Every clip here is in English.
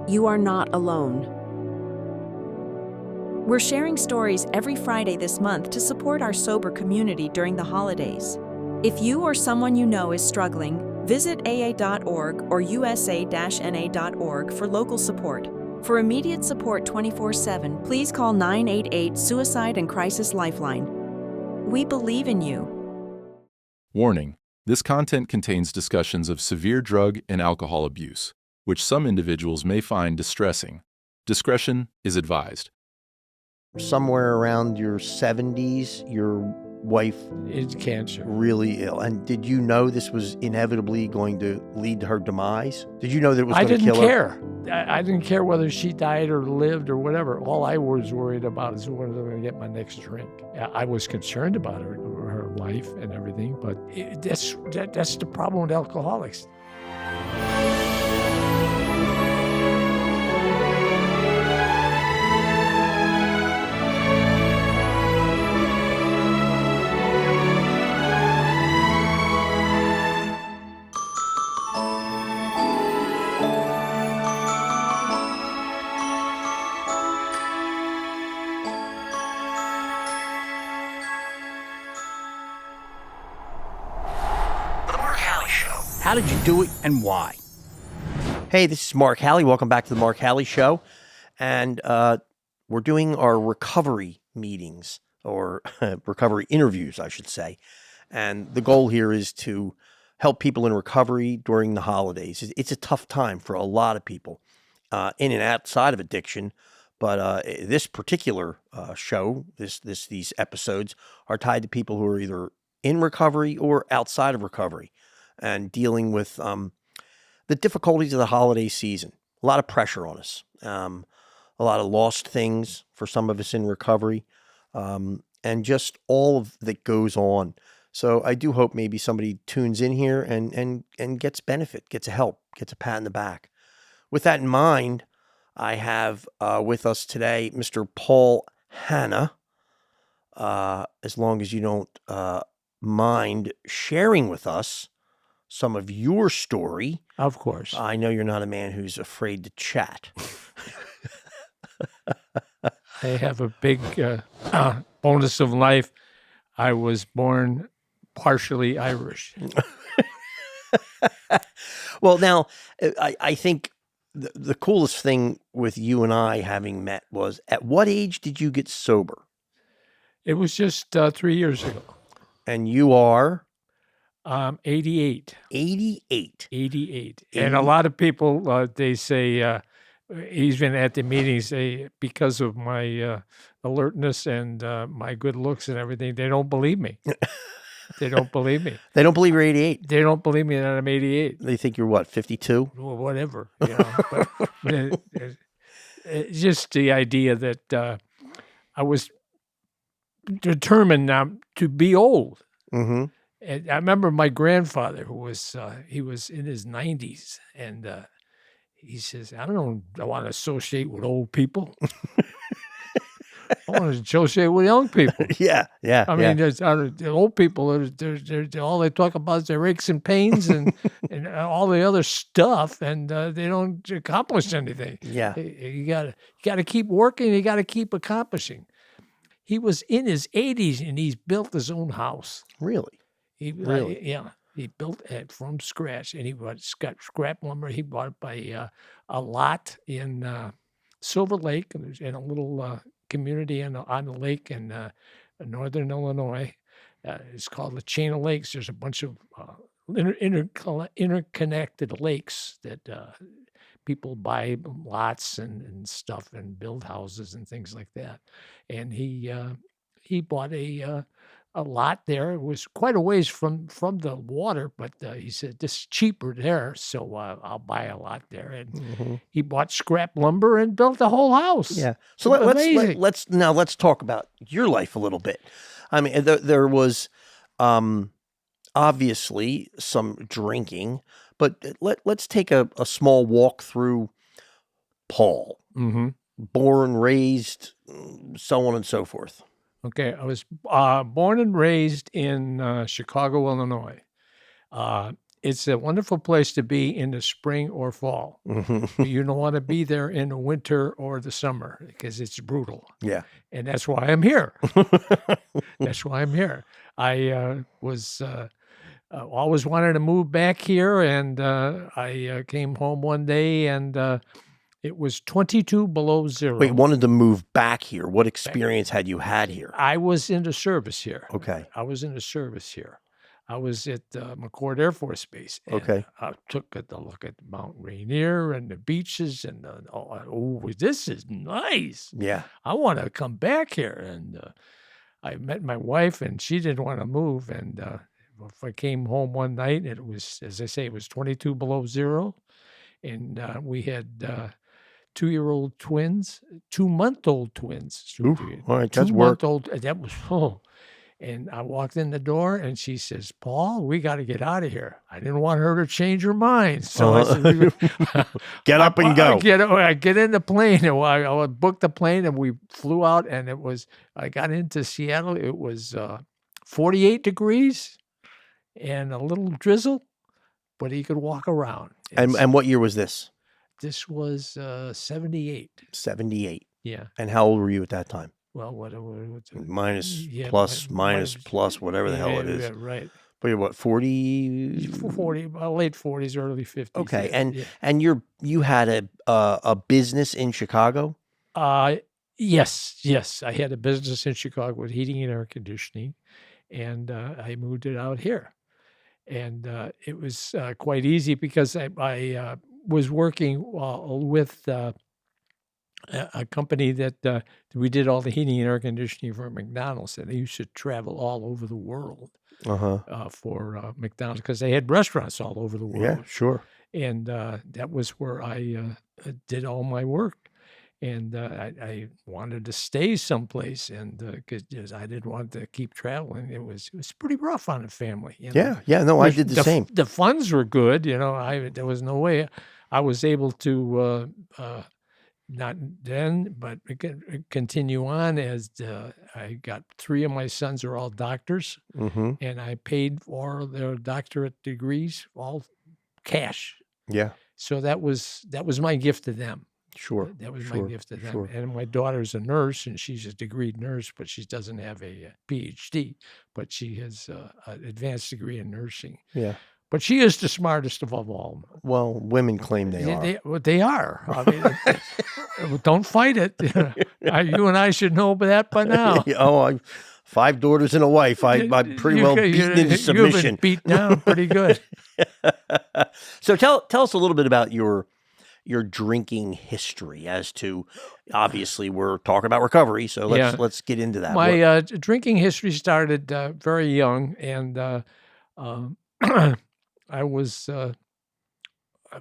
You are not alone. We're sharing stories every Friday this month to support our sober community during the holidays. If you or someone you know is struggling, visit aa.org or usa-na.org for local support. For immediate support 24/7, please call 988 Suicide and Crisis Lifeline. We believe in you. Warning: this content contains discussions of severe drug and alcohol abuse, which some individuals may find distressing. Discretion is advised. Somewhere around your 70s, your wife It's cancer. really ill. And did you know this was inevitably going to lead to her demise? Did you know that it was going to kill her? I didn't care. I didn't care whether she died or lived or whatever. All I was worried about is when I was going to get my next drink. I was concerned about her life and everything, but that's the problem with alcoholics. How did you do it and why? Hey, this is Mark Howley. Welcome back to the Mark Howley Show. And we're doing our recovery meetings, or recovery interviews, I should say. And the goal here is to help people in recovery during the holidays. It's a tough time for a lot of people in and outside of addiction. But this particular show, these episodes are tied to people who are either in recovery or outside of recovery, and dealing with the difficulties of the holiday season. A lot of pressure on us, a lot of lost things for some of us in recovery, and just all of that goes on. So I do hope maybe somebody tunes in here and gets benefit, gets help, gets a pat in the back. With that in mind, I have with us today Mr. Paul Hanna. As long as you don't mind sharing with us some of your story. Of course. I know you're not a man who's afraid to chat. I have a big bonus of life. I was born partially Irish. Well, now, I think the coolest thing with you and I having met was, at what age did you get sober? It was just 3 years ago. And you are? 88. 88. 88. And a lot of people, they say, even at the meetings, because of my alertness and my good looks and everything, they don't believe me. They don't believe me. They don't believe you're 88? They don't believe me that I'm 88. They think you're what, 52? Or whatever. You know? But it's just the idea that I was determined now to be old. Mm-hmm. And I remember my grandfather, who was he was in his 90s, and he says, I want to associate with old people. I want to associate with young people. Yeah. I mean, the old people, they're all they talk about is their aches and pains and all the other stuff, and they don't accomplish anything. Yeah. You got to keep working. You got to keep accomplishing. He was in his 80s, and he's built his own house. Really? Really? Yeah. He built it from scratch, and he got scrap lumber. He bought it by a lot in Silver Lake, in a little community on the lake in northern Illinois. It's called the Chain of Lakes. There's a bunch of interconnected lakes that people buy lots and stuff and build houses and things like that. And he bought a lot there. It was quite a ways from the water, but he said, this is cheaper there, so I'll buy a lot there. And he bought scrap lumber and built a whole house. Yeah. So let's talk about your life a little bit. I mean, there was obviously some drinking, but let's take a small walk through Paul. Mm-hmm. Born, raised, so on and so forth. Okay, I was born and raised in Chicago, Illinois. It's a wonderful place to be in the spring or fall. Mhm. You don't want to be there in the winter or the summer because it's brutal. Yeah. And that's why I'm here. That's why I'm here. I was always wanted to move back here, and I came home one day, and it was 22 below zero. Wait, wanted to move back here. What experience had you had here? I was in the service here. Okay. I was in the service here. I was at McCord Air Force Base. And Okay. I took a look at Mount Rainier and the beaches, and this is nice. Yeah. I want to come back here. And I met my wife, and she didn't want to move. And if I came home one night, it was, as I say, it was 22 below zero. And we had 2-year-old twins, 2-month-old twins. Ooh, all right, that's work. 2-month-old, that was full. And I walked in the door, and she says, "Paul, we got to get out of here." I didn't want her to change her mind. So I said, Get up and go. I get in the plane, and I booked the plane, and we flew out, and I got into Seattle. It was 48 degrees and a little drizzle, but you could walk around. And what year was this? This was 78. 78. Yeah. And how old were you at that time? Well, what's it? Minus, Yeah, plus, minus, whatever the hell it is. Yeah, right. But you're what, 40? 40, late 40s, early 50s. Okay. yeah. And you had a business in Chicago? Yes. I had a business in Chicago with heating and air conditioning, and I moved it out here. And it was quite easy because I was working with a company that we did all the heating and air conditioning for McDonald's, and they used to travel all over the world for McDonald's because they had restaurants all over the world. Yeah, sure. And that was where I did all my work. And I wanted to stay someplace, and because I didn't want to keep traveling, it was pretty rough on the family. You know? Yeah. No, I did the same. The funds were good, there was no way I was able to not then, but continue on as I got 3 of my sons are all doctors, and I paid for their doctorate degrees all cash. Yeah. So that was my gift to them. Sure. That was my gift to them. Sure. And my daughter's a nurse, and she's a degreed nurse, but she doesn't have a PhD, but she has an advanced degree in nursing. Yeah. But she is the smartest of all. Well, women claim they are. They are. I mean, don't fight it. You and I should know that by now. 5 daughters and a wife. I'm pretty well beaten into submission. You've been beat down pretty good. So tell us a little bit about your drinking history. As to, obviously, we're talking about recovery, so let's get into that. My drinking history started very young, and I was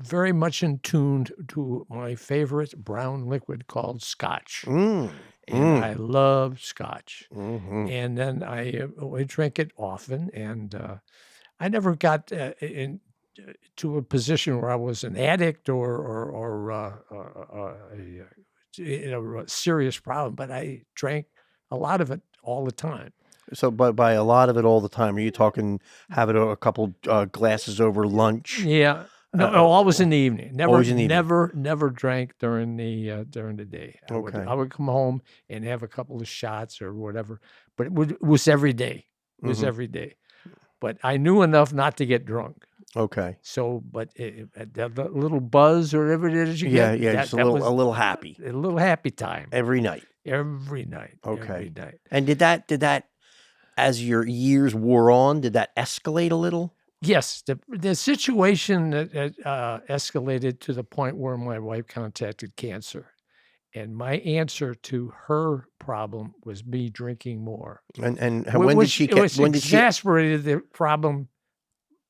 very much in tune to my favorite brown liquid called Scotch. And I love Scotch. And then I drank it often, and I never got to a position where I was an addict or a serious problem, but I drank a lot of it all the time. So by a lot of it all the time, are you talking having a couple glasses over lunch? Yeah. No, always in the evening. Always in the evening. Never drank during the day. I would come home and have a couple of shots or whatever, but it was every day. It was every day. But I knew enough not to get drunk. Okay. So, but the little buzz or whatever it is you get. Yeah, just a little happy. A little happy time. Every night. Every night. Okay. Every night. And did that, as your years wore on, did that escalate a little? Yes. The situation escalated to the point where my wife contacted cancer. And my answer to her problem was me drinking more. And when did she get? When exasperated the problem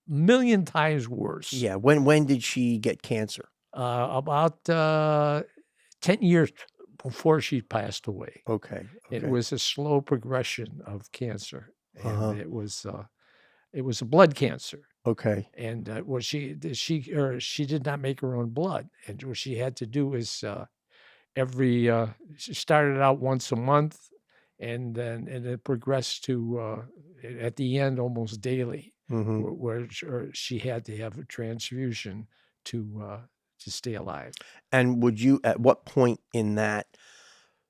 a million times worse. Yeah. When did she get cancer? About 10 years before she passed away. Okay. It was a slow progression of cancer, and it was a blood cancer. Okay. And she did not make her own blood, and what she had to do is she started out once a month, and then it progressed to at the end almost daily. where she had to have a transfusion to stay alive. And would you, at what point in that,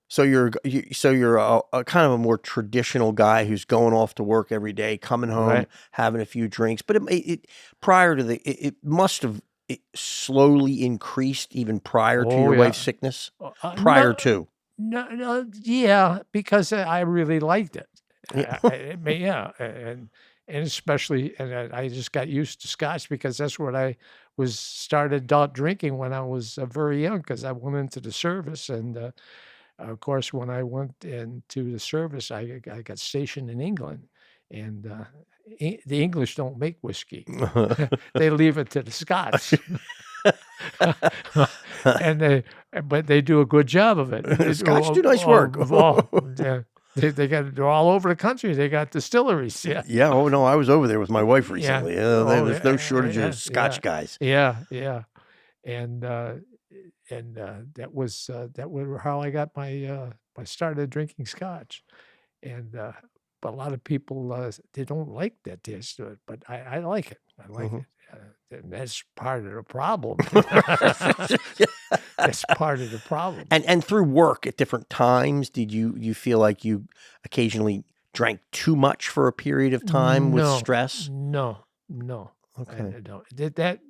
so you're a kind of a more traditional guy who's going off to work every day, coming home, Right. having a few drinks, but it prior to it must have slowly increased even prior to Oh, your yeah. wife's sickness? Prior to. No, yeah, because I really liked it. Yeah. And especially, and I just got used to scotch because that's what I started adult drinking when I was very young, because I went into the service, and of course, when I went into the service, I got stationed in England, and the English don't make whiskey; they leave it to the Scots. But they do a good job of it. Scotch do nice work. Yeah. They're all over the country. They got distilleries. Yeah. Yeah. Oh no, I was over there with my wife recently. Yeah. There's no shortage of Scotch guys. Yeah. And that was how I got I started drinking Scotch, and but a lot of people they don't like that taste to it, but I like it. I like it. And that's part of the problem. That's part of the problem. And through work at different times, did you feel like you occasionally drank too much for a period of time with stress? No. Okay. No.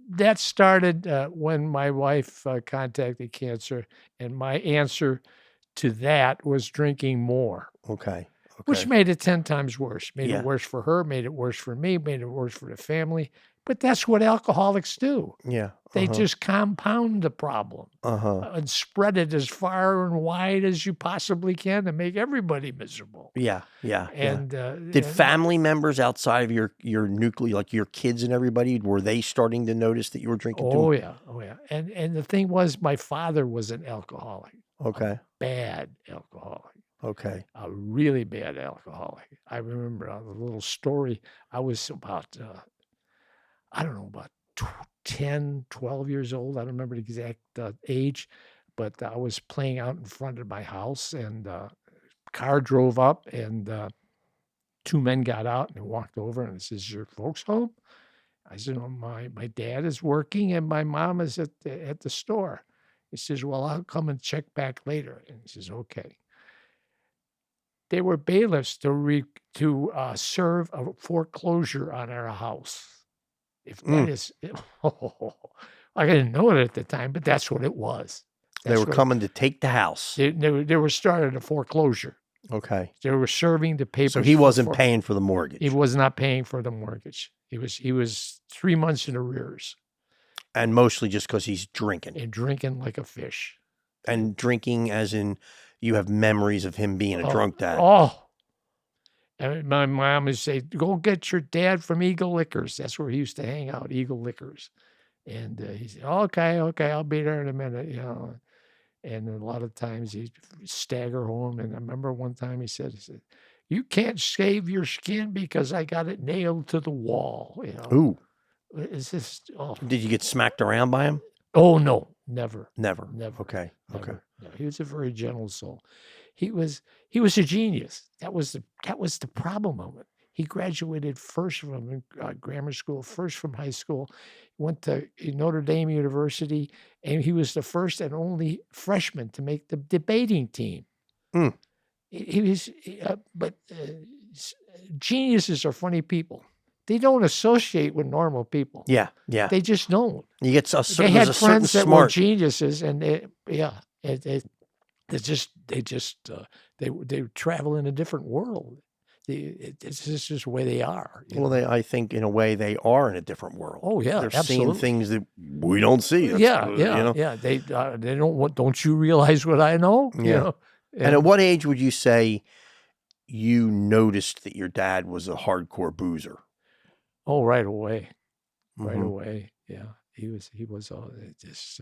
That started when my wife contacted cancer, and my answer to that was drinking more. Okay. Which made it 10 times worse. Made Yeah. it worse for her, made it worse for me, made it worse for the family. But that's what alcoholics do. Yeah. They just compound the problem and spread it as far and wide as you possibly can to make everybody miserable. Yeah. And Did family members outside of your nucleus, like your kids and everybody, were they starting to notice that you were drinking too much? Oh yeah. And the thing was, my father was an alcoholic. Okay. Bad alcoholic. Okay. A really bad alcoholic. I remember a little story. I was about, about 10, 12 years old. I don't remember the exact age, but I was playing out in front of my house, and a car drove up, and two men got out and walked over and says, "Your folks home?" I said, "Oh, my dad is working and my mom is at the store." He says, "Well, I'll come and check back later." And he says, "Okay." They were bailiffs to serve a foreclosure on our house. If that is, I didn't know it at the time, but that's what it was. They were coming to take the house. They were starting a foreclosure. Okay. They were serving the papers. So he wasn't paying for the mortgage. He was not paying for the mortgage. He was 3 months in arrears. And mostly just because he's drinking. And drinking like a fish. And drinking as in you have memories of him being a drunk dad. Oh. And my mom would say, "Go get your dad from Eagle Liquors." That's where he used to hang out, Eagle Liquors. And he said, okay, I'll be there in a minute, And a lot of times he'd stagger home. And I remember one time he said, "You can't shave your skin because I got it nailed to the wall." Ooh. It's just, Did you get smacked around by him? Oh, no, never. Never. Never. Okay. Never. Okay. No, he was a very gentle soul. He was a genius. That was the problem of it. He graduated first from grammar school, first from high school, went to Notre Dame University, and he was the first and only freshman to make the debating team. He was, but geniuses are funny people. They don't associate with normal people. Yeah. They just don't. You get They had friends that were geniuses, and they travel in a different world. It's just the way they are. Well, I think in a way they are in a different world. Oh yeah, they're absolutely. seeing things that we don't see. Yeah. They don't want. Don't you realize what I know? Yeah. And at what age would you say you noticed that your dad was a hardcore boozer? Oh, right away. Right Mhm. away. Yeah, he was just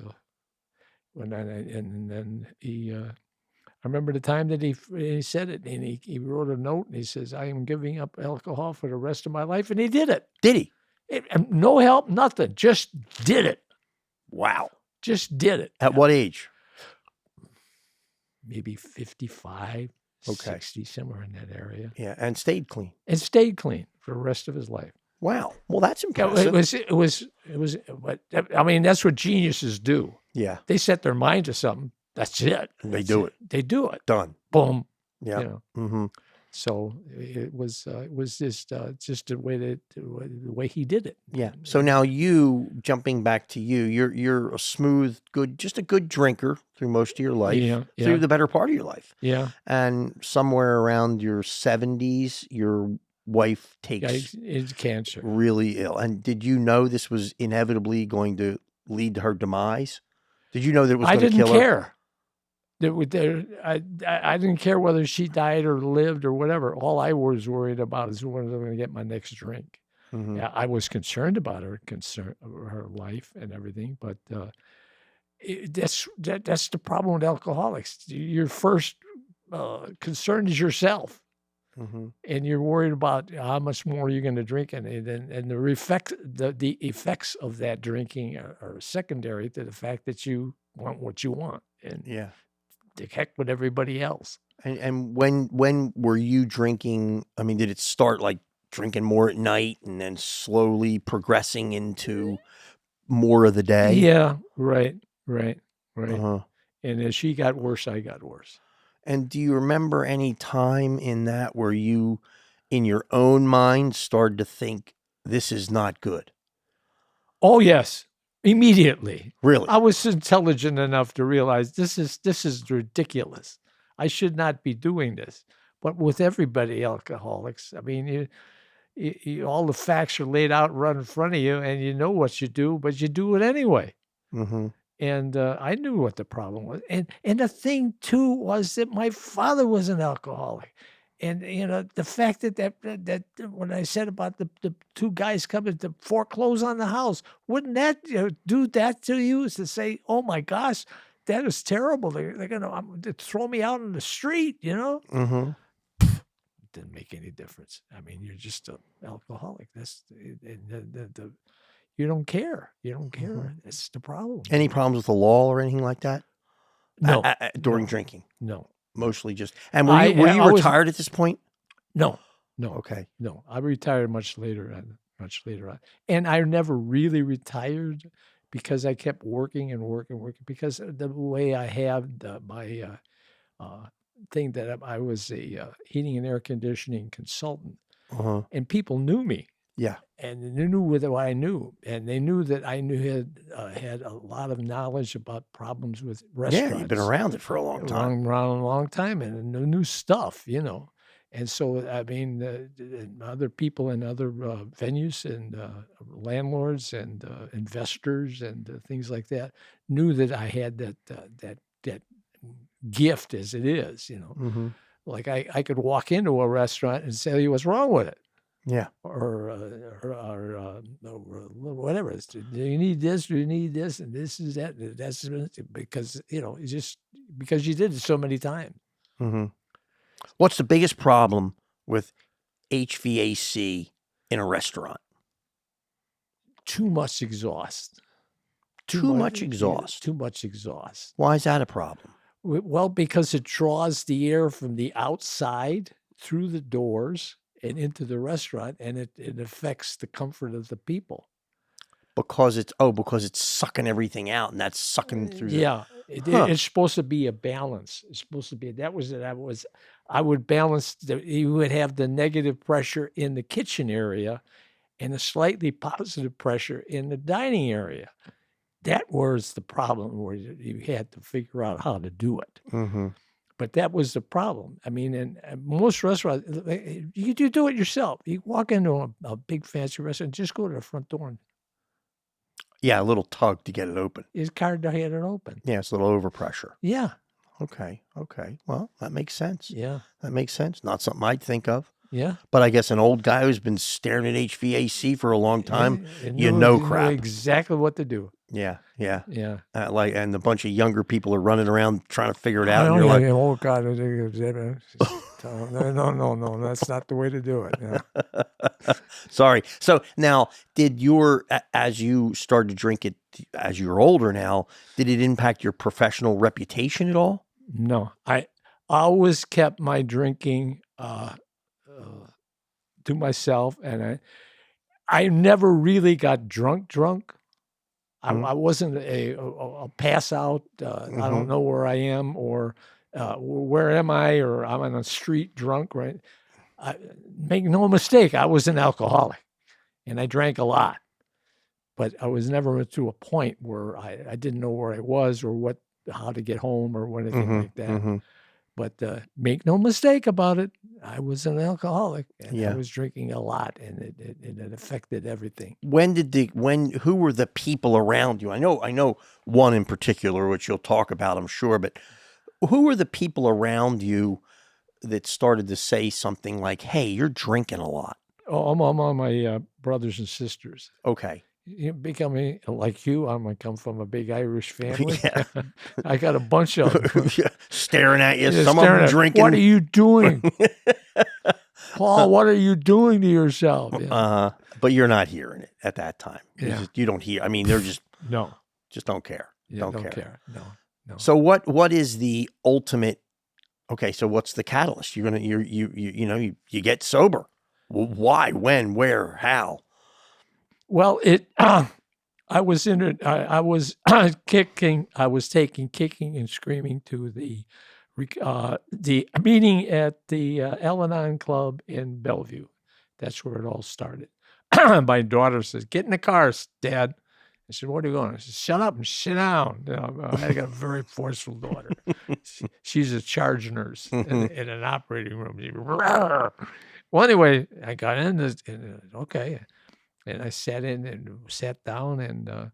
when and then he. I remember the time that he said it, and he wrote a note, and he says, "I am giving up alcohol for the rest of my life," and he did it. Did he? No help, nothing. Just did it. Wow. Just did it. At what age? Maybe 55, Okay. 60, somewhere in that area. Yeah, and stayed clean. And stayed clean for the rest of his life. Wow. Well, that's It impressive. was, but I mean, that's what geniuses do. Yeah. They set their mind to something. That's it. And they That's do it. They do it. Done. Boom. Yeah. You know. Mm-hmm. So it was just the way he did it. Yeah. So now you, jumping back to you, you're a smooth, just a good drinker through most of your life, Yeah, through yeah. the better part of your life. Yeah. And somewhere around your 70s, your wife takes It's cancer. really ill. And did you know this was inevitably going to lead to her demise? Did you know that it was I going to didn't kill her? care. I didn't care whether she died or lived or whatever. All I was worried about is when I was going to get my next drink. Mm-hmm. Yeah, I was concerned about her life and everything, but that's the problem with alcoholics. Your first concern is yourself, Mm-hmm. and you're worried about how much more you're going to drink, and the effects of that drinking are secondary to the fact that you want what you want, and Yeah. the heck with everybody else. And when were you drinking? I mean, did it start like drinking more at night and then slowly progressing into more of the day? Yeah, right. Uh-huh. And as she got worse, I got worse. And do you remember any time in that where you, in your own mind, started to think, this is not good? Oh, yes. Immediately. Really? I was intelligent enough to realize this is ridiculous. I should not be doing this. But with everybody alcoholics, I mean, all the facts are laid out right in front of you, and you know what you do, but you do it anyway. Mm-hmm. And I knew what the problem was. And the thing, too, was that my father was an alcoholic. And, you know, the fact that when I said about the two guys coming to foreclose on the house, wouldn't that do that to you? Is to say, oh, my gosh, that is terrible. They're going to throw me out on the street, you know? Mm-hmm. Didn't make any difference. I mean, you're just an alcoholic. That's you don't care. You don't care. Mm-hmm. That's the problem. Any problems with the law or anything like that? No. During No. drinking? No. Mostly just. And were you I was- retired at this point? No. Okay. No. I retired much later on. And I never really retired because I kept working and working because of the way I have my thing that I was a heating and air conditioning consultant, Uh-huh. and people knew me. Yeah. And they knew what I knew, and they knew that I had a lot of knowledge about problems with restaurants. Yeah, you've been around it for a long time. Around a long time, and new stuff, you know. And so, I mean, other people in other venues and landlords and investors and things like that knew that I had that gift as it is, you know. Mm-hmm. Like I could walk into a restaurant and say, what's wrong with it? Yeah. Or whatever. Do you need this? Do you need this? And this is that. That's because, you know, it's just because you did it so many times. Mm-hmm. What's the biggest problem with HVAC in a restaurant? Too much exhaust. Too much exhaust. Too much exhaust. Why is that a problem? Well, because it draws the air from the outside through the doors and into the restaurant, and it affects the comfort of the people. Because it's sucking everything out, and that's sucking through. Yeah, it's supposed to be a balance. It's supposed to be I would balance. You would have the negative pressure in the kitchen area, and a slightly positive pressure in the dining area. That was the problem, where you had to figure out how to do it. Mm-hmm. But that was the problem. I mean, in most restaurants, you do it yourself. You walk into a big fancy restaurant, just go to the front door, and Yeah, a little tug to get it open. it's hard to get it open. Yeah, it's a little overpressure. Yeah, Okay. Well, that makes sense. yeah, That makes sense. Not something I'd think of. yeah. But I guess an old guy who's been staring at HVAC for a long time, And you knew- know knew crap. exactly what to do. Yeah. Yeah. And a bunch of younger people are running around trying to figure it I out. And know, you're like, yeah, oh God, no, that's not the way to do it. Yeah. sorry. So now, as you started to drink it, as you're older now, did it impact your professional reputation at all? No, I always kept my drinking to myself, and I never really got drunk. Mhm. I wasn't a pass out. I don't know where I am, or where am I, or I'm on the street drunk, right? Make no mistake, I was an alcoholic, and I drank a lot. But I was never to a point where I didn't know where I was or how to get home or anything like that. But make no mistake about it, I was an alcoholic, and I Yeah. was drinking a lot, and it affected everything. Who were the people around you? I know one in particular, which you'll talk about, I'm sure, but who were the people around you that started to say something like, "Hey, you're drinking a lot"? Oh, I'm all my brothers and sisters. Okay. You becoming like you, I'm gonna come from a big Irish family. Yeah. I got a bunch of them. Yeah, staring at you. Yeah, Some of staring them at, drinking. what are you doing? Paul, what are you doing to yourself? But you're not hearing it at that time. Yeah. You don't hear. I mean, they're just No. don't care. Yeah, don't care. No. So what is the ultimate? Okay, so what's the catalyst? You get sober. Well, why? When? Where? How? Well, I was in it. I was kicking. I was taking kicking and screaming to the meeting at the Al-Anon Club in Bellevue. That's where it all started. My daughter says, "Get in the car, Dad." I said, "Where are you going?" I said, "Shut up and sit down." I got a very forceful daughter. She's a charge nurse in an operating room. Well, anyway, I got in this, okay. And I sat in and sat down, and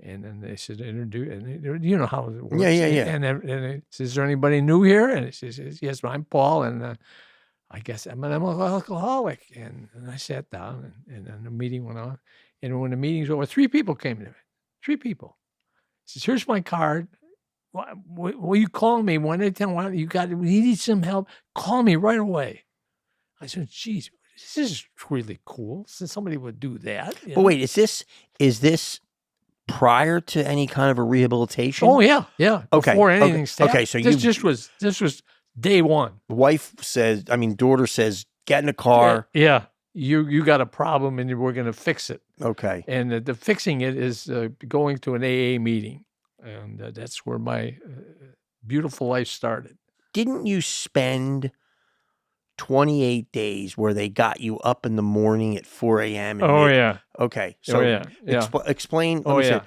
then they said, "Introduce," and you know how it works. Yeah. And it says, "Is there anybody new here?" And it says, "Yes, I'm Paul, and I guess I'm an alcoholic." And I sat down, and then the meeting went on. And when the meeting's over, 3 people came to me. 3 people. He says, "Here's my card. Will you call me when they tell me you need some help? Call me right away." I said, "Geez, this is really cool. So somebody would do that." But wait, is this prior to any kind of a rehabilitation? Oh yeah. Okay. Before anything started. Okay, so this was day one. Daughter says, "Get in the car." Yeah. You got a problem, and we're going to fix it. Okay. And the fixing it is going to an AA meeting, and that's where my beautiful life started. Didn't you spend 28 days where they got you up in the morning at 4 a.m.? Yeah. Okay. So explain. Oh, yeah.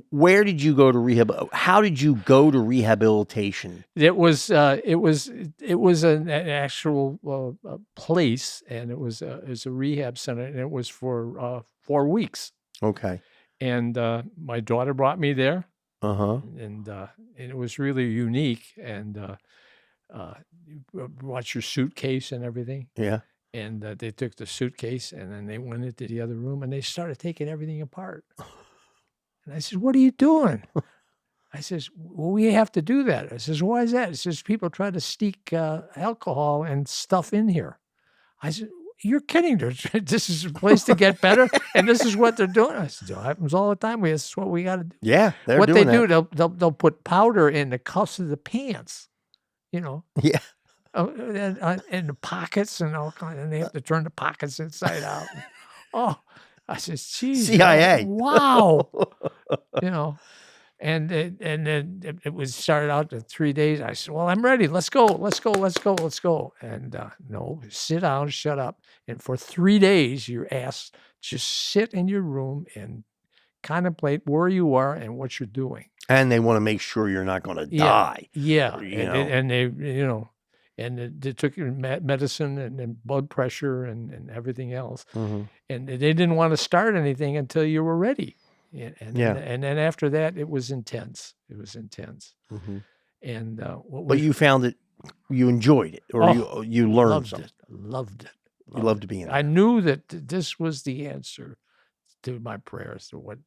Where did you go to rehab? How did you go to rehabilitation? It was an actual place, and it was a rehab center, and it was for 4 weeks. Okay. And my daughter brought me there. And And it was really unique. And you watch your suitcase and everything. Yeah. And they took the suitcase, and then they went into the other room, and they started taking everything apart. And I said, "What are you doing?" I says, "Well, we have to do that." I says, "Why is that?" It says, "People try to sneak alcohol and stuff in here." I said, "You're kidding. This is a place to get better, and this is what they're doing." I said, "It happens all the time. This is what we got to do." Yeah, What they do, they'll put powder in the cuffs of the pants, Yeah. in the pockets and all kind, and they have to turn the pockets inside out. Oh, I says, "Geez, CIA. wow." And then it was started out in 3 days. I said, "Well, I'm ready. Let's go. And no, sit down, shut up. And for 3 days, you're asked just sit in your room and contemplate where you are and what you're doing. And they want to make sure you're not going to die. Yeah. And they took your medicine and blood pressure and everything else. Mm-hmm. And they didn't want to start anything until you were ready. And then after that, it was intense. Mm-hmm. And but you found it, you enjoyed it, or you learned loved something. Loved it. You loved being there. I knew that this was the answer to my prayers, to what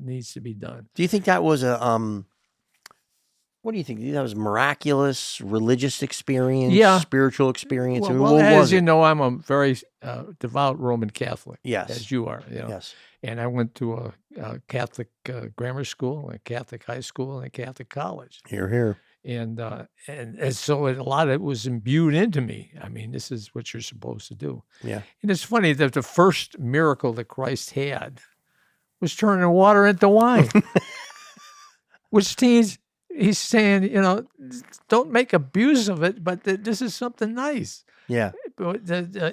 needs to be done. Do you think that was what do you think? That was miraculous, religious experience, spiritual experience? Well, as you know, I'm a very devout Roman Catholic. Yes. As you are. Yes. And I went to a Catholic grammar school, a Catholic high school, and a Catholic college. Here. And so a lot of it was imbued into me. I mean, this is what you're supposed to do. Yeah. And it's funny that the first miracle that Christ had was turning water into wine, which means he's saying, don't make abuse of it, but this is something nice. Yeah. But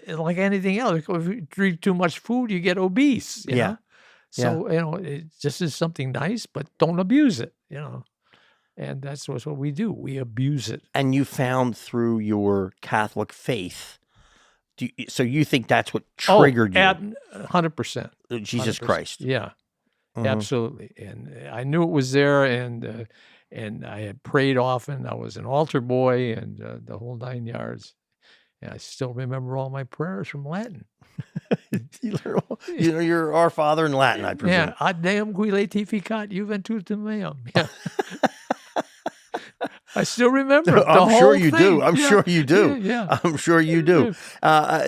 like anything else, if you drink too much food, you get obese. You know? So, this is something nice, but don't abuse it, And that's what we do. We abuse it. And you found through your Catholic faith, so you think that's what triggered you? 100%. Jesus 100%. Christ. Yeah, absolutely. And I knew it was there, and I had prayed often. I was an altar boy and the whole 9 yards. And I still remember all my prayers from Latin. You're Our Father in Latin, I presume. Yeah, ad deum qui laetificat juventutem meam. Yeah. I still remember it. I'm sure you do. thing. I'm sure you do. Yeah. I'm sure you do.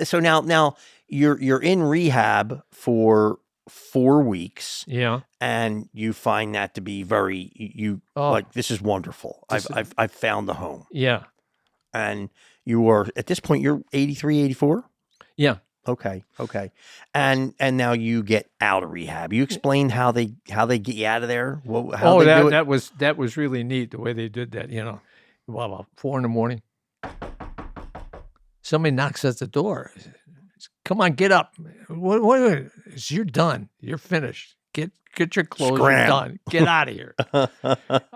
So now you're in rehab for 4 weeks. Yeah. And you find that to be very like, this is wonderful. I've found the home. Yeah. And you are, at this point, you're 83, 84? Yeah. Okay. And now you get out of rehab. You explained how they get you out of there? How they do it? that was really neat the way they did that, about 4 a.m. Somebody knocks at the door. Come on, get up. What? You're done. You're finished. Get your clothes. You're done. Get out of here.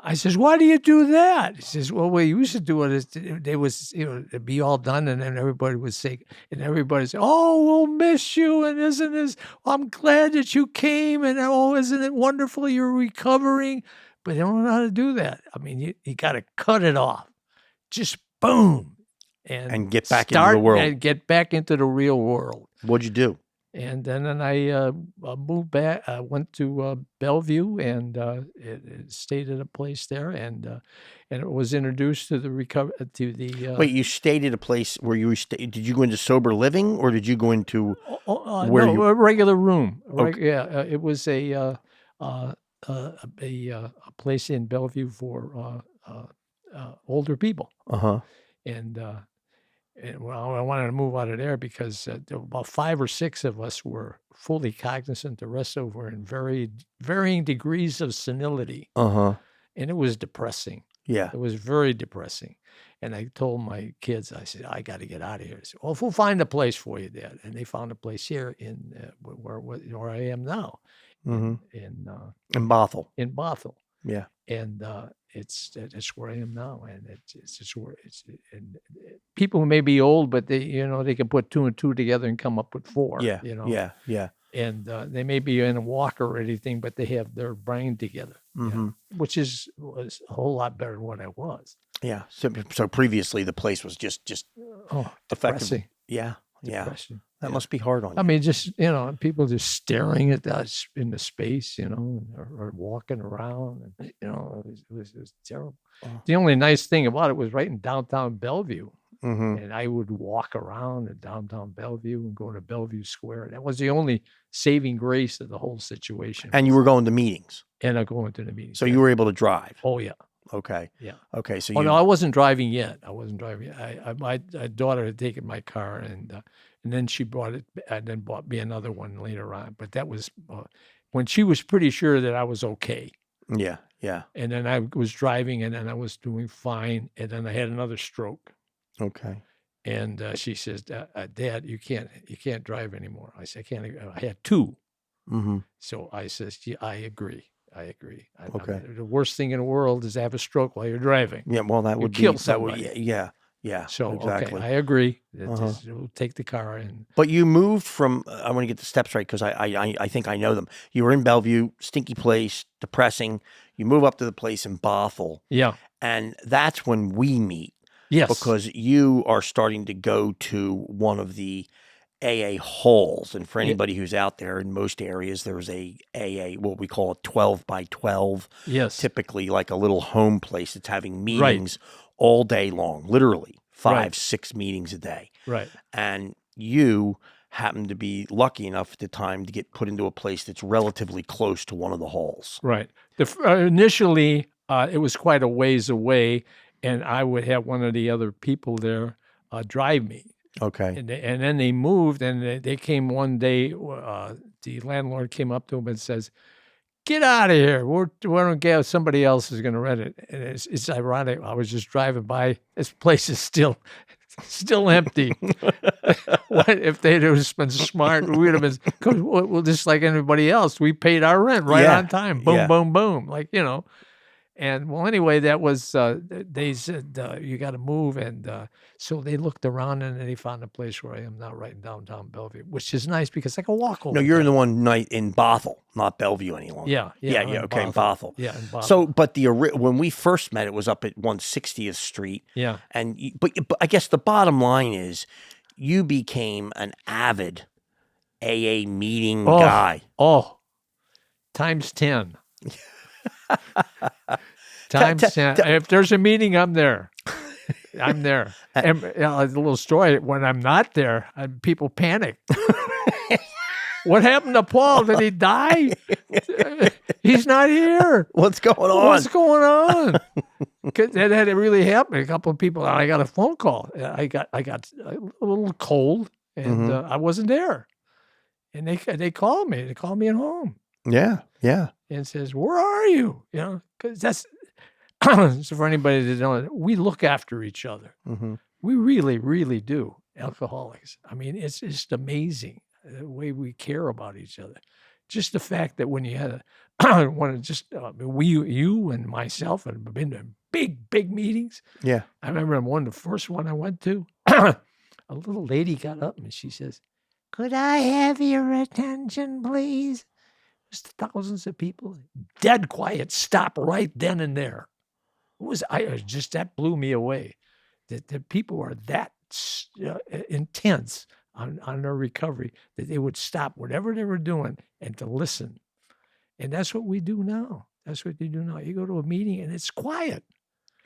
I says, why do you do that? He says, well, we used to do it is they was, it'd be all done, and then everybody would say, and everybody say, oh, we'll miss you, and isn't this, I'm glad that you came, and oh, isn't it wonderful you're recovering? But they don't know how to do that. I mean, you got to cut it off. Just boom. And get back into the world. And get back into the real world. What'd you do? And then I moved back. I went to Bellevue and it stayed at a place there, and it was introduced to the Wait, you stayed at a place where did you go into sober living, or did you go into a regular room? Yeah, it was a place in Bellevue for older people. And well, I wanted to move out of there because there were about 5 or 6 of us were fully cognizant. The rest of were in varying degrees of senility. And it was depressing. Yeah. It was very depressing. And I told my kids, I said, I got to get out of here. They said, well, we'll find a place for you, Dad. And they found a place here in where I am now. In Bothell. In Bothell. Yeah. And that's where I am now, and it's just where people may be old, but they can put 2 and 2 together and come up with 4. Yeah, yeah. And they may be in a walker or anything, but they have their brain together, which was a whole lot better than what I was. Yeah. So previously the place was just depressing. Yeah. Depressing. That must be hard on you. I mean, just, people just staring at us in the space, or walking around, and, it was terrible. The only nice thing about it was right in downtown Bellevue. And I would walk around in downtown Bellevue and go to Bellevue Square. That was the only saving grace of the whole situation. And you were going to meetings? And I going to the meetings. So you were able to drive? Oh, yeah. Okay. Yeah. Okay. So no, I wasn't driving yet. My daughter had taken my car, and then she bought it, and then bought me another one later on. But that was when she was pretty sure that I was okay. Yeah. Yeah. And then I was driving, and then I was doing fine, and then I had another stroke. Okay. And she says, Dad, you can't drive anymore. I said, I can't. I had 2. So I says, yeah, I agree. Okay. The worst thing in the world is to have a stroke while you're driving. Yeah, well, that would kill somebody. Yeah. So exactly. Okay, I agree. We'll take the car in. But you moved from. I want to get the steps right because I think I know them. You were in Bellevue, stinky place, depressing. You move up to the place in Bothell. Yeah. And that's when we meet. Yes. Because you are starting to go to one of the AA halls. And for anybody who's out there, in most areas, there's a AA, what we call a 12 by 12. Yes. Typically like a little home place that's having meetings all day long, literally 5, 6 meetings a day. Right. And you happen to be lucky enough at the time to get put into a place that's relatively close to one of the halls. Right. Initially, it was quite a ways away. and I would have one of the other people there drive me. Okay. And then they moved, and they came one day. The landlord came up to him and says, "Get out of here! We don't get. Somebody else is going to rent it." And it's ironic. I was just driving by. This place is still empty. What if they'd have been smart? We'd have been, well, just like anybody else. We paid our rent right on time. Boom, boom, boom. Like, you know. And well, anyway, that was, they said, you got to move. And so they looked around and they found a place where I am now, right in downtown Bellevue, which is nice because I can walk over. No, you're there. the one night in Bothell, not Bellevue any longer. Yeah. Okay, in Bothell. Yeah, in Bothell. So, but when we first met, it was up at 160th Street. Yeah. And but I guess the bottom line is, you became an avid AA meeting guy. Oh, times 10. Times 10. If there's a meeting, I'm there. I'm there. And a little story, when I'm not there, people panic. What happened to Paul? Did he die? He's not here. What's going on? What's going on? Because that had really happened. A couple of people, I got a phone call. I got a little cold, and I wasn't there. And they called me. They called me at home. Yeah. And says, "Where are you?" You know, because that's so for anybody that don't know, we look after each other. Mm-hmm. We really, really do. Alcoholics. I mean, it's just amazing the way we care about each other. Just the fact that when you had you and myself have been to big meetings. Yeah. I remember the first one I went to, a little lady got up and she says, "Could I have your attention, please?" There's thousands of people, dead quiet, stop right then and there. That blew me away. That people are that intense on their recovery that they would stop whatever they were doing and to listen. And that's what we do now. That's what you do now. You go to a meeting and it's quiet.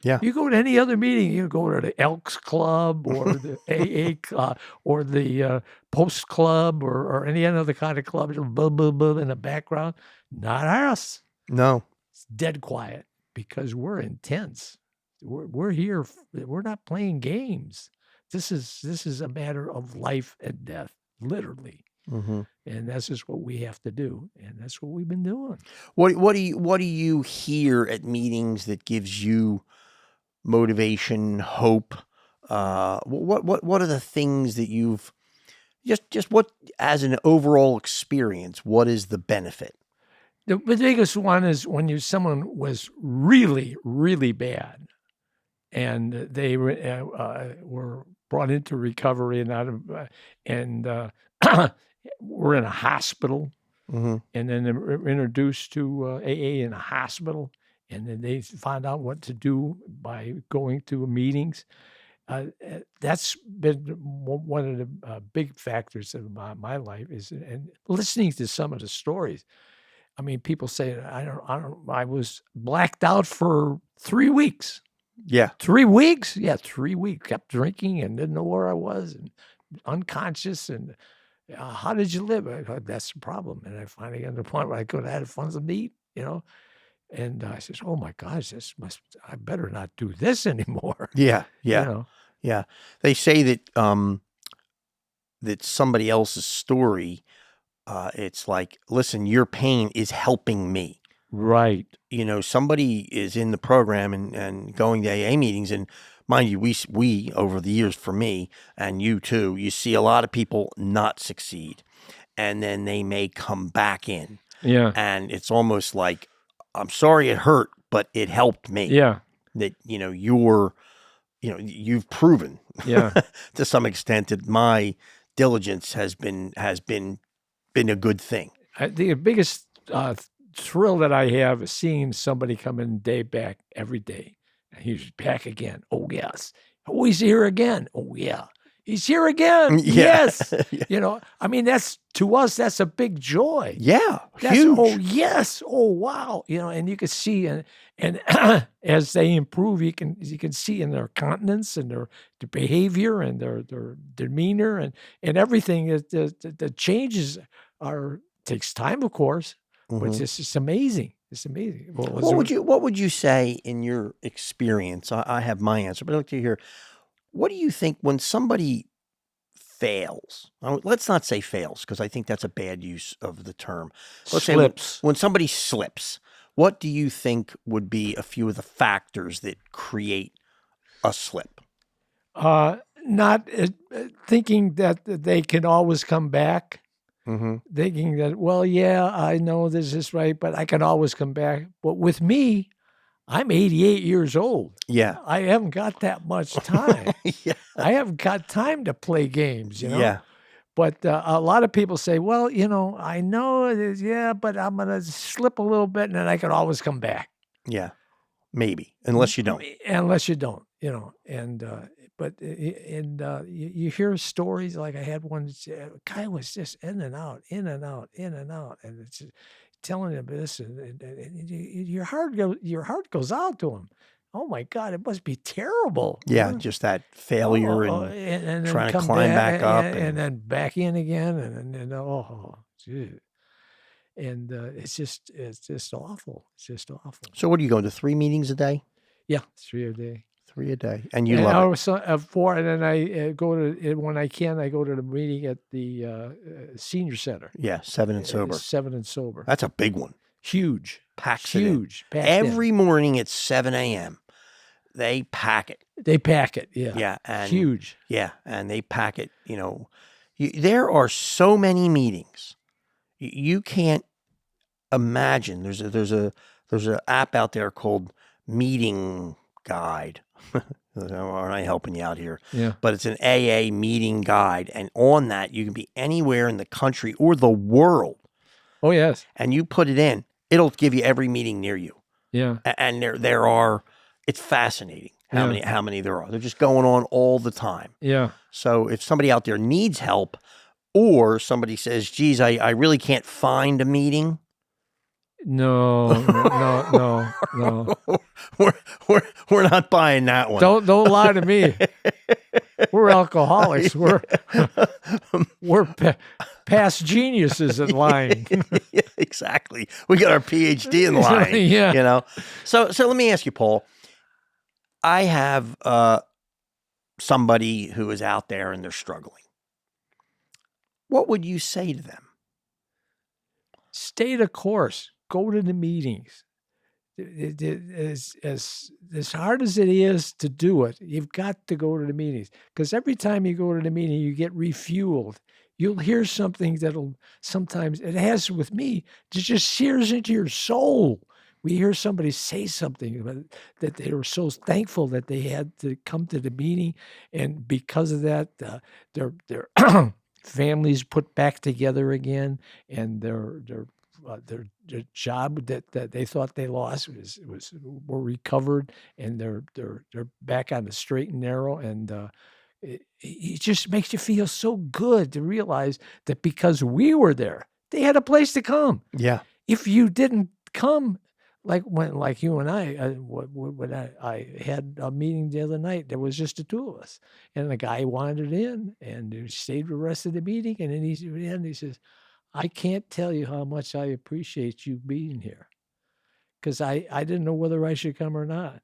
Yeah. You go to any other meeting, you go to the Elks Club or the AA Club or the Post Club or any other kind of club, blah, blah, blah in the background. Not us. No. It's dead quiet because we're intense. We're here. We're not playing games. This is a matter of life and death, literally. Mm-hmm. And that's just what we have to do. And that's what we've been doing. What do you hear at meetings that gives you motivation, hope? What are the things that you've just what as an overall experience? What is the benefit? The biggest one is when someone was really, really bad, and they were brought into recovery and were in a hospital, and then they were introduced to AA in a hospital. And then they find out what to do by going to meetings. That's been one of the big factors of my life and listening to some of the stories. I mean, people say, I was blacked out for 3 weeks. Yeah. 3 weeks? Yeah, 3 weeks. Kept drinking and didn't know where I was and unconscious. And how did you live? That's the problem. And I finally got to the point where I could have had fun to eat, you know. And I says, "Oh my gosh, I better not do this anymore." Yeah. You know? Yeah. They say that that somebody else's story, it's like, listen, your pain is helping me. Right. You know, somebody is in the program and going to AA meetings, and mind you, we over the years, for me and you too, you see a lot of people not succeed, and then they may come back in. Yeah. And it's almost like, I'm sorry it hurt, but it helped me. Yeah. That, you've proven to some extent that my diligence has been a good thing. The biggest thrill that I have is seeing somebody come in back every day. And he's back again. Oh, yes. Oh, he's here again. Oh, yeah. He's here again. Yeah. Yes. You know, I mean, to us, that's a big joy. Yeah. That's, huge. Oh, yes. Oh, wow. You know, and you can see, and as they improve, you can see in their countenance and their behavior and their demeanor and everything. The changes takes time, of course, but it's just amazing. It's amazing. Well, What would you say in your experience? I have my answer, but I'd like to hear. What do you think when somebody fails? Let's not say fails, because I think that's a bad use of the term. Let's slips. say when somebody slips, what do you think would be a few of the factors that create a slip? Not thinking that they can always come back. Mm-hmm. Thinking that, well, yeah, I know this is right, but I can always come back. But with me, I'm 88 years old. Yeah. I haven't got that much time. Yeah. I haven't got time to play games, Yeah. But a lot of people say, well, I know it is, yeah, but I'm going to slip a little bit and then I can always come back. Yeah. Maybe. Unless you don't. Unless you don't, and you hear stories like I had one. A guy was just in and out, and it's just telling him this, and your heart goes out to him. Oh my God, it must be terrible. Yeah, just that failure and trying to climb back up and then back in again, and oh, gee. And it's just awful. It's just awful. So what are you going to 3 meetings a day? Yeah, 3 a day. 3 a day, and you love it. I was 4, and then I go to when I can. I go to the meeting at the senior center. Yeah, 7 and sober. 7 and sober. That's a big one. Huge, Packs huge. it in. Every morning at 7 a.m. They pack it. They pack it. Yeah. Yeah, and huge. Yeah, and they pack it. There are so many meetings. You can't imagine. There's a app out there called Meeting Guide. Aren't I helping you out here? Yeah. But it's an AA meeting guide, and on that you can be anywhere in the country or the world. Oh yes. And you put it in, it'll give you every meeting near you. Yeah. And there are. It's fascinating how many there are. They're just going on all the time. Yeah. So if somebody out there needs help, or somebody says, geez, I really can't find a meeting. No. We're not buying that one. Don't lie to me. We're alcoholics. We're past geniuses at lying. Yeah, exactly. We got our PhD in lying. Yeah. So let me ask you, Paul. I have somebody who is out there and they're struggling. What would you say to them? Stay the course. Go to the meetings. As hard as it is to do it, you've got to go to the meetings. Because every time you go to the meeting, you get refueled. You'll hear something that'll sometimes, it has with me, it just sears into your soul. We hear somebody say something that they were so thankful that they had to come to the meeting. And because of that, their families put back together again, and their job that they thought they lost were recovered, and they're back on the straight and narrow, and it just makes you feel so good to realize that because we were there, they had a place to come. Yeah. If you didn't come, like you and when I had a meeting the other night, there was just the two of us, and the guy wandered in and he stayed the rest of the meeting, and then he says, I can't tell you how much I appreciate you being here, because I didn't know whether I should come or not.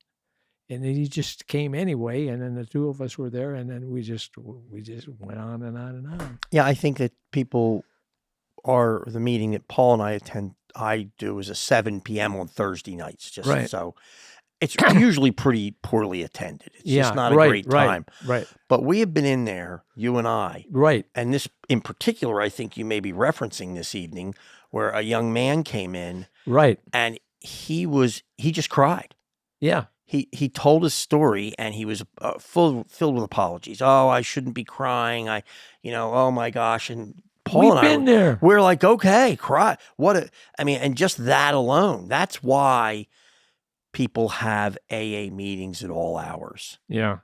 And then he just came anyway, and then the two of us were there, and then we just went on and on and on. Yeah, I think that the meeting that Paul and I attend, I do is a 7 p.m. on Thursday nights. Just right. So it's usually pretty poorly attended. It's just not a great time. Right. But we have been in there, you and I. Right. And this in particular, I think you may be referencing this evening, where a young man came in. Right. And he just cried. Yeah. He told his story, and he was filled with apologies. Oh, I shouldn't be crying. Oh my gosh. And Paul and I, been there. We're like, okay, cry. And just that alone, that's why people have AA meetings at all hours. Yeah.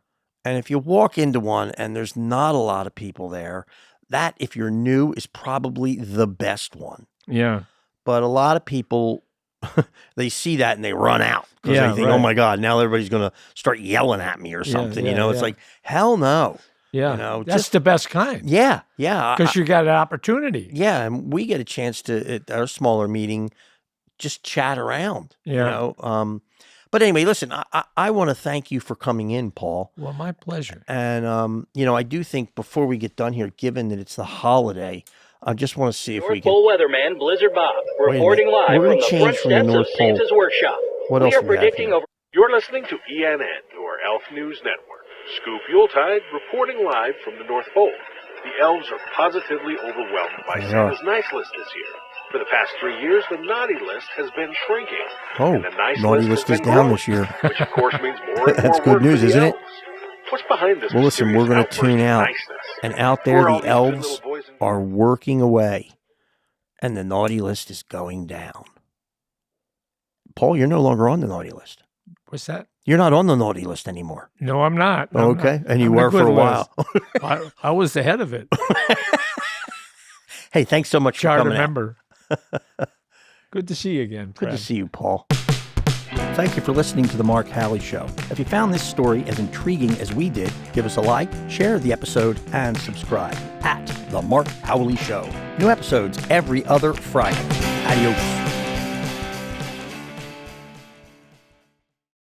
And if you walk into one and there's not a lot of people there, that, if you're new, is probably the best one. Yeah. But a lot of people, they see that and they run out because they think, oh my God, now everybody's going to start yelling at me or something. It's like, hell no. Yeah. That's the best kind. Yeah. Yeah. Because you got an opportunity. Yeah. And we get a chance to, at our smaller meeting, just chat around. Yeah. But anyway, listen, I want to thank you for coming in, Paul. Well, my pleasure. And, I do think before we get done here, given that it's the holiday, I just want to see if we can. North Pole weatherman Blizzard Bob Wait a reporting minute. live We're from gonna the change front from the steps of North Pole. Santa's workshop. What We else are do we have predicting here? over. You're listening to ENN, or Elf News Network. Scoop Yuletide, reporting live from the North Pole. The elves are positively overwhelmed by They Santa's nice list this year. For the past 3 years, the naughty list has been shrinking. Oh, and the nice naughty list list is has been down growing, this year. which of course means more and That's more good work news, for the isn't it? elves. What's behind this Well, listen, we're mysterious going to outburst tune of out. niceness? And out Who there, are all the these good elves little boys and are working away. And the naughty list is going down. Paul, you're no longer on the naughty list. What's that? You're not on the naughty list anymore. No, I'm not. No, I'm Okay. not. And you I'm the were for good a while. list. I was the head of it. Hey, thanks so much for Charter coming out. member. Good to see you again, Good Fred. to see you, Paul. Thank you for listening to The Mark Howley Show. If you found this story as intriguing as we did, give us a like, share the episode, and subscribe at The Mark Howley Show. New episodes every other Friday. Adios.